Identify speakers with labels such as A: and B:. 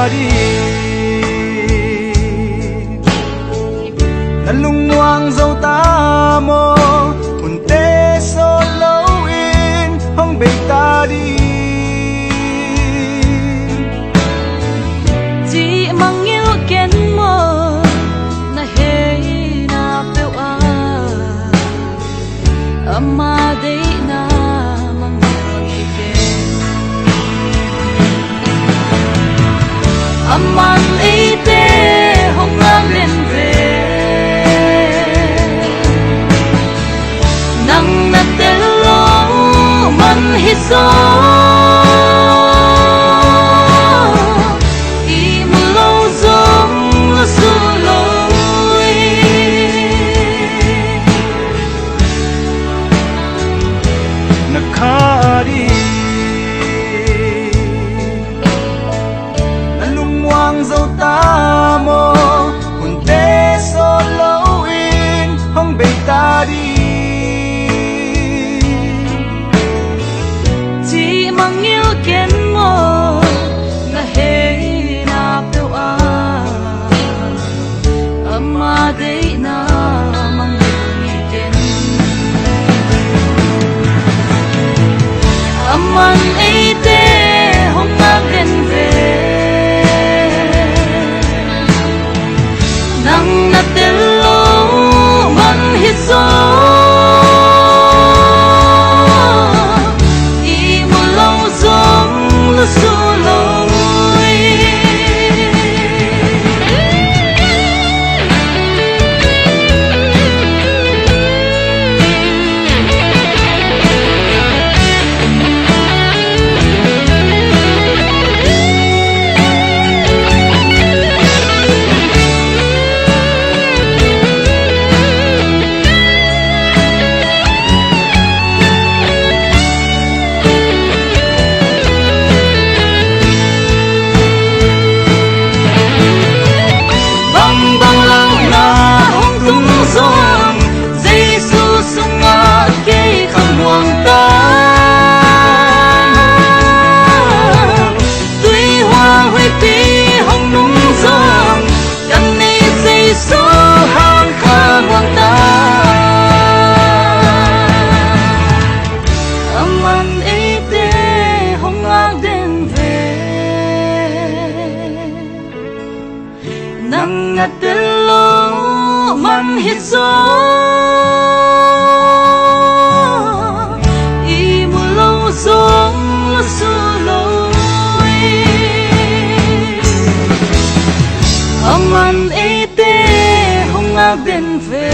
A: đi lần lung ngoang dâu ta mô hồn tê số lâu in hong bê ta đi
B: chỉ mang yêu kén mơ na hê na bêu à ama đây na mang yêu kén aman ấy tê hong ngang lên về nang na tê lo man hi so
A: dâu ta mô hồn tê số lâu in hong bê ta đi
B: chỉ mang yêu kén mơ na hê na bêu à ama đây na mang yêu kén aman ấy tê hong ngang lên về nang na tê lo man hi so i mo lo zong lu su lo nang na tê lo man hi so i mo lo zong lu su lo aman e tê hong a ben ve